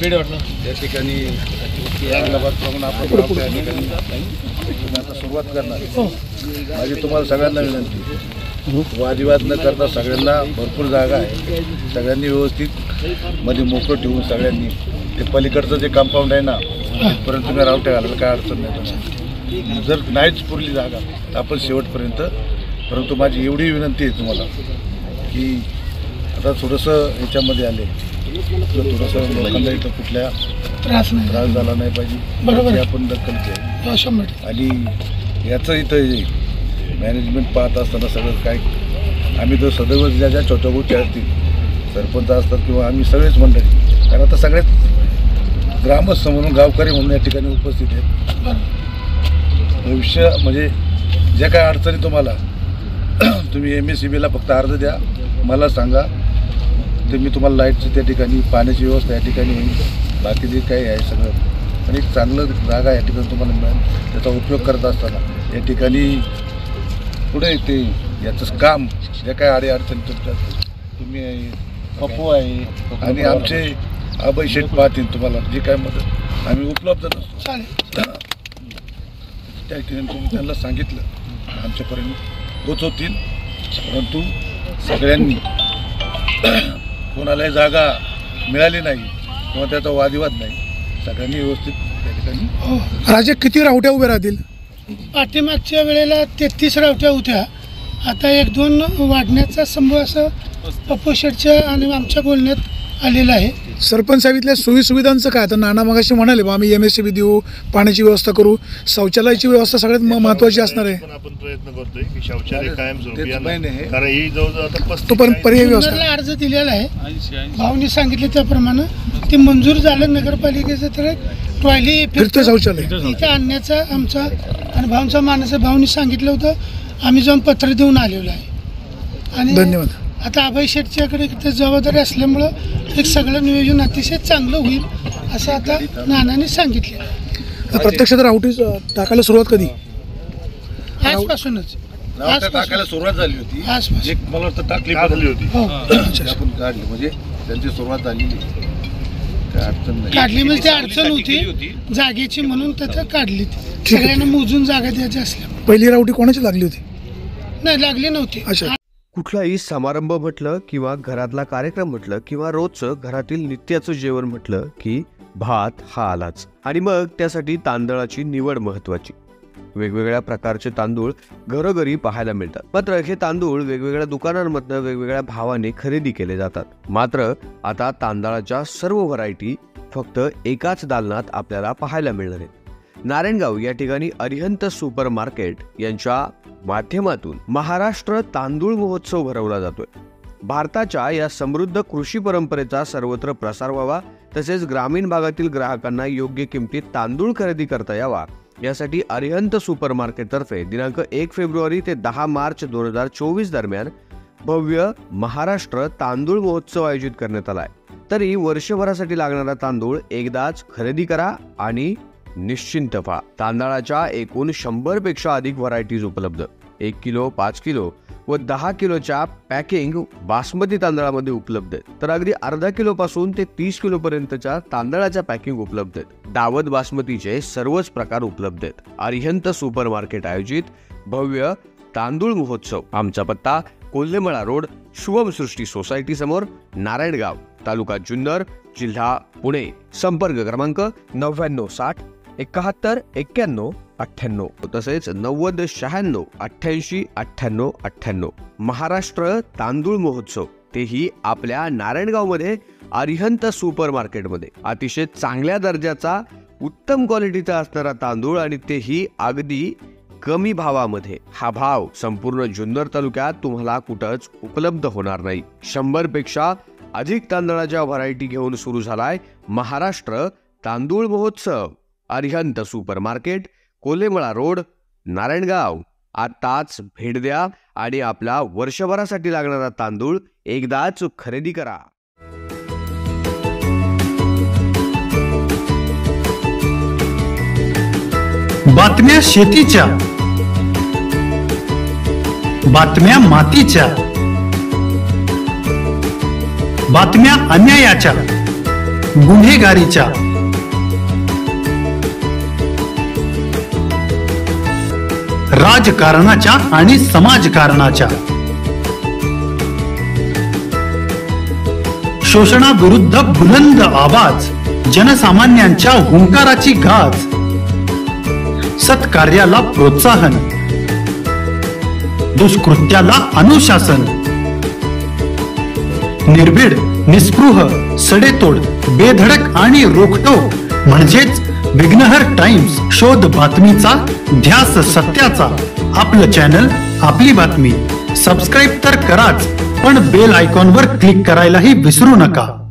त्या ठिकाणी आता सुरुवात करणार. माझी तुम्हाला सगळ्यांना विनंती, वादविवाद न करता सगळ्यांना भरपूर जागा आहे, सगळ्यांनी व्यवस्थित मध्ये मोकळं ठेवून सगळ्यांनी ते पलीकडचं जे कंपाऊंड आहे ना तिथपर्यंत तुम्ही रावट्या घालायला काय अडचण नाही. जर नाहीच पुरली जागा तर आपण शेवटपर्यंत. परंतु माझी एवढी विनंती आहे तुम्हाला की आता थोडंसं ह्याच्यामध्ये आले थोडंसं लोकांना इथं कुठल्या त्रास झाला नाही पाहिजे, बरोबर आपण दखल घ्यावी. आणि याचं इथं मॅनेजमेंट पाहत असताना सगळं काय आम्ही तर सदैव ज्या ज्या छोट्या गोष्टी असतील सरपंच असतात किंवा आम्ही सगळेच मंडळी, कारण आता सगळेच ग्रामस्थ म्हणून गावकरी म्हणून या ठिकाणी उपस्थित आहेत. भविष्य म्हणजे ज्या काय अडचणी तुम्हाला तुम्ही MSEBला फक्त अर्ज द्या, मला सांगा, ते मी तुम्हाला लाईटची त्या ठिकाणी पाण्याची व्यवस्था या ठिकाणी होईल. बाकी जे काही आहे सगळं आणि एक चांगलं जागा या ठिकाणी तुम्हाला मिळेल. त्याचा उपयोग करत असताना या ठिकाणी पुढे ते याचं काम ज्या काय अडचणी तुमच्या तुम्ही पप्पू आहे आणि आमचे अभय शेठ पाहतील तुम्हाला जी काय मदत आम्ही उपलब्ध नसतो त्या ठिकाणी तुम्ही त्यांना सांगितलं आमच्यापर्यंत पोचवतील. परंतु सगळ्यांनी कोणालाही जागा मिळाली नाही किंवा त्याचा वादविवाद नाही, सगळ्यांनी व्यवस्थित त्या ठिकाणी. राजे किती रावट्या उभ्या राहतील? पाठीमागच्या वेळेला 33 रावट्या होत्या, आता 1-2 वाढण्याचा संभव असं पप्पू शेठच्या आणि आमच्या बोलण्यात आलेलं आहे. सरपंच साहेब इथल्या सोयीसुविधांचं काय? आता नाना मगाशी म्हणाले बा आम्ही MSEB देऊ, पाण्याची व्यवस्था करू, शौचालयाची व्यवस्था सगळ्यात महत्त्वाची असणार आहे. आपण प्रयत्न करतोय की शौचालय कायमस्वरूपी कारण ही जवळजवळ तो पण पर्यायी व्यवस्था अर्ज दिलेला आहे. भाऊनी सांगितले त्याप्रमाणे ते मंजूर झालं नगरपालिकेचं, तर टॉयली फिरतं शौचालय इथे आणण्याचा आमचा आणि भाऊंचा मानस आहे. भाऊनी सांगितलं होतं, आम्ही जाऊन पत्र देऊन आलेलो आहे. आणि धन्यवाद. आता अभय शेठच्याकडे जबाबदारी असल्यामुळं एक सगळं नियोजन अतिशय चांगलं होईल असं आता नानाने सांगितलं. प्रत्यक्षात रावटी टाकायला सुरुवात कधी? आजपासूनच टाकायला सुरुवात झाली होती. मला वाटतं टाकली होती आपण काढली, म्हणजे त्यांची सुरुवात झालेली, काय अडचण नाही. काढली म्हणजे ती अडचण होती जागेची म्हणून त्याचं काढली. सगळ्यांना मोजून जागा द्यायची असल्या. पहिली रावटी कोणाची लागली होती? नाही लागली नव्हती. कुठलाही समारंभ म्हटलं किंवा घरातला कार्यक्रम म्हटलं किंवा रोजचं घरातील नित्याचं जेवण म्हटलं की भात हा आलाच. आणि मग त्यासाठी तांदळाची निवड महत्वाची. वेगवेगळ्या प्रकारचे तांदूळ घरोघरी पाहायला मिळतात. मात्र हे तांदूळ वेगवेगळ्या दुकानांमधनं वेगवेगळ्या भावाने खरेदी केले जातात. मात्र आता तांदळाच्या सर्व व्हरायटी फक्त एकाच दालनात आपल्याला पाहायला मिळणार आहेत. नारायणगाव या ठिकाणी अरिहंत सुपर मार्केट यांच्या माध्यमातून महाराष्ट्र तांदूळ महोत्सव भरवला जातोय. भारताच्या या समृद्ध कृषी परंपरेचा सर्वत्र प्रसार व्हावा, तसेच ग्रामीण भागातील ग्राहकांना योग्य किमतीत तांदूळ खरेदी करता यावा यासाठी अरिहंत सुपर मार्केट तर्फे दिनांक 1 फेब्रुवारी ते 10 मार्च 2024 दरम्यान भव्य महाराष्ट्र तांदूळ महोत्सव आयोजित करण्यात आलाय. तरी वर्षभरासाठी लागणारा तांदूळ एकदाच खरेदी करा आणि निश्चिंत व्हा. तांदळाच्या एकूण 100 पेक्षा अधिक व्हरायटीज उपलब्ध. 1 किलो, 5 किलो व 10 किलोच्या पॅकिंग बासमती तांदळामध्ये उपलब्ध आहेत. तर अगदी अर्धा किलो पासून ते 30 किलो पर्यंतच्या तांदळाच्या पॅकिंग उपलब्ध आहेत. दावत बासमतीचे सर्वच प्रकार उपलब्ध आहेत. अरिहंत सुपर मार्केट आयोजित भव्य तांदूळ महोत्सव. आमचा पत्ता कोल्हेमळा रोड, शुभमसृष्टी सोसायटी समोर, नारायणगाव, तालुका जुन्नर, जिल्हा पुणे. संपर्क क्रमांक 9960 71 91 98 तसेच 90 96 88 98 98. महाराष्ट्र तांदूळ महोत्सव, तेही आपल्या नारायणगावमध्ये अरिहंत सुपर मार्केटमध्ये. अतिशय चांगल्या दर्जाचा उत्तम क्वालिटीचा असणारा तांदूळ आणि तेही अगदी कमी भावामध्ये. हा भाव संपूर्ण जुन्नर तालुक्यात तुम्हाला कुठंच उपलब्ध होणार नाही. 100 पेक्षा अधिक तांदळाच्या व्हरायटी घेऊन सुरू झालाय महाराष्ट्र तांदूळ महोत्सव. Arihant super market, Kolhemala road, Narayangaon. आताच भेट द्या आणि आपला वर्षभरासाठी लागणारा तांदूळ एकदाच खरेदी करा. बातम्या शेतीच्या, बातम्या मातीच्या, बातम्या अन्यायाच्या, गुन्हेगारीच्या, राजकारणाच्या आणि समाजकारणाच्या, शोषणाविरुद्ध बुलंद आवाज, जनसामान्यांच्या हुंकाराची गाज, सत्कार्याला प्रोत्साहन, दुष्कृत्याला अनुशासन, निर्भीड, निस्पृह, सडेतोड, बेधडक आणि रोखटोक म्हणजेच विघ्नहर टाइम्स. शोध बातमीचा, ध्यास सत्याचा. आपलं चॅनल, आपली बातमी. सबस्क्राईब तर कराच, पण बेल आयकॉनवर क्लिक करायलाही विसरू नका.